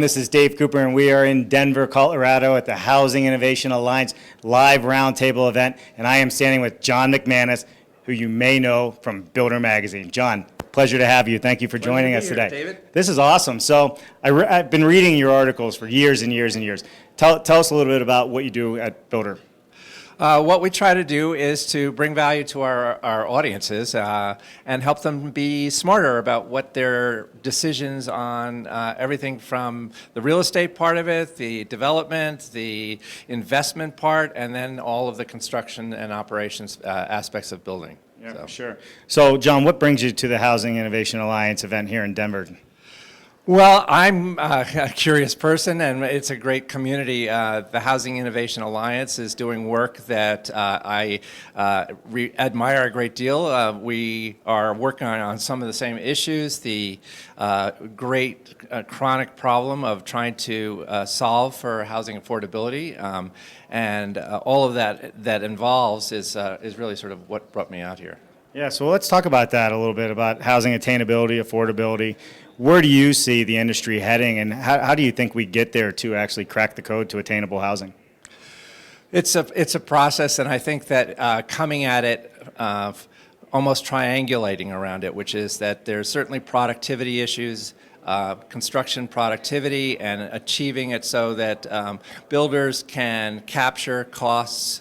This is Dave Cooper, and we are in Denver, Colorado at the Housing Innovation Alliance live roundtable event. And I am standing with John McManus, who you may know from Builder Magazine. John, pleasure to have you. Thank you for joining us today. David. This is awesome. So I've been reading your articles for years and years and years. Tell us a little bit about what you do at Builder. What we try to do is to bring value to our audiences and help them be smarter about what their decisions on everything from the real estate part of it, the development, the investment part, and then all of the construction and operations aspects of building. Yeah, sure. So, John, what brings you to the Housing Innovation Alliance event here in Denver? Well, I'm a curious person, and it's a great community. The Housing Innovation Alliance is doing work that I admire a great deal. We are working on some of the same issues, the great chronic problem of trying to solve for housing affordability, and all of that involves is really sort of what brought me out here. Yeah, so let's talk about that a little bit, about housing attainability, affordability. Where do you see the industry heading, and how do you think we get there to actually crack the code to attainable housing? It's a process, and I think that coming at it, almost triangulating around it, which is that there's certainly productivity issues, construction productivity, and achieving it so that builders can capture costs,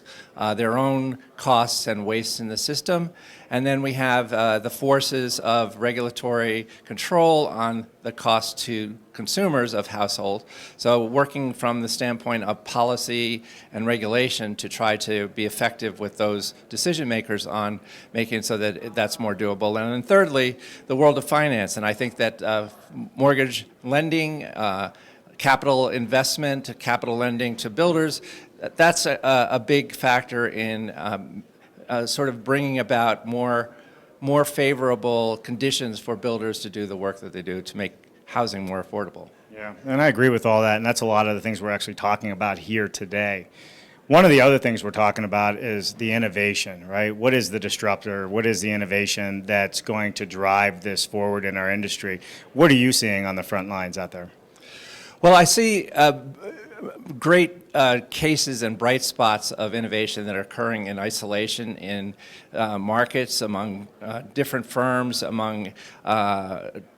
their own costs and wastes in the system. And then we have the forces of regulatory control on the cost to consumers of household. So working from the standpoint of policy and regulation to try to be effective with those decision makers on making it so that that's more doable. And then thirdly, the world of finance. And I think that mortgage lending, capital investment, capital lending to builders, that's a big factor in sort of bringing about more favorable conditions for builders to do the work that they do to make housing more affordable. Yeah, and I agree with all that, and that's a lot of the things we're actually talking about here today. One of the other things we're talking about is the innovation, right? What is the disruptor? What is the innovation that's going to drive this forward in our industry? What are you seeing on the front lines out there? Well, I see great cases and bright spots of innovation that are occurring in isolation in markets, among different firms, among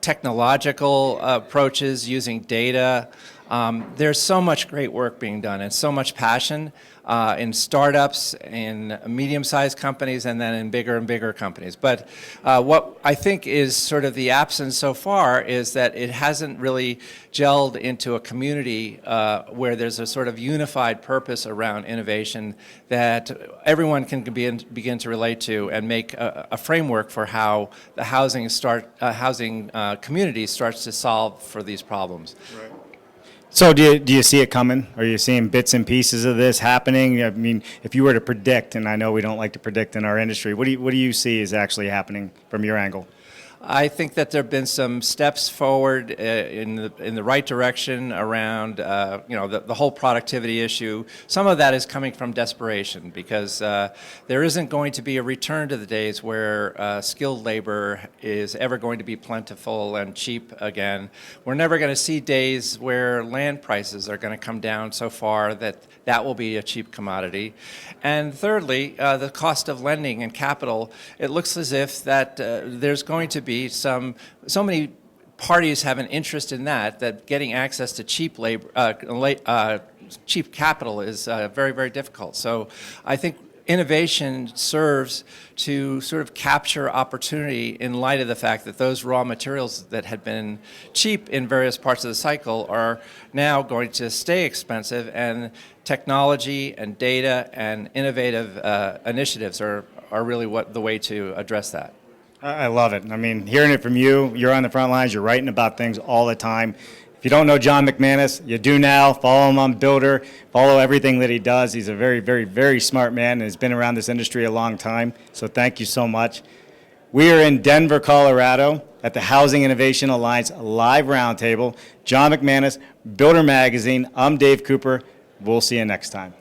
technological approaches using data. There's so much great work being done and so much passion in startups, in medium-sized companies, and then in bigger and bigger companies. But what I think is sort of the absence so far is that it hasn't really gelled into a community where there's a sort of unified purpose around innovation that everyone can begin to relate to and make a framework for how the housing community starts to solve for these problems. Right. So do you see it coming? Are you seeing bits and pieces of this happening? I mean, if you were to predict, and I know we don't like to predict in our industry, what do you see is actually happening from your angle? I think that there have been some steps forward in the right direction around the whole productivity issue. Some of that is coming from desperation because there isn't going to be a return to the days where skilled labor is ever going to be plentiful and cheap again. We're never going to see days where land prices are going to come down so far that will be a cheap commodity. And thirdly, the cost of lending and capital, it looks as if that there's going to be so many parties have an interest in that getting access to cheap labor, cheap capital is very, very difficult. So I think innovation serves to sort of capture opportunity in light of the fact that those raw materials that had been cheap in various parts of the cycle are now going to stay expensive, and technology and data and innovative initiatives are really the way to address that. I love it. I mean, hearing it from you, you're on the front lines, you're writing about things all the time. If you don't know John McManus, you do now. Follow him on Builder. Follow everything that he does. He's a very, very, very smart man and has been around this industry a long time. So thank you so much. We are in Denver, Colorado at the Housing Innovation Alliance live roundtable. John McManus, Builder Magazine. I'm Dave Cooper. We'll see you next time.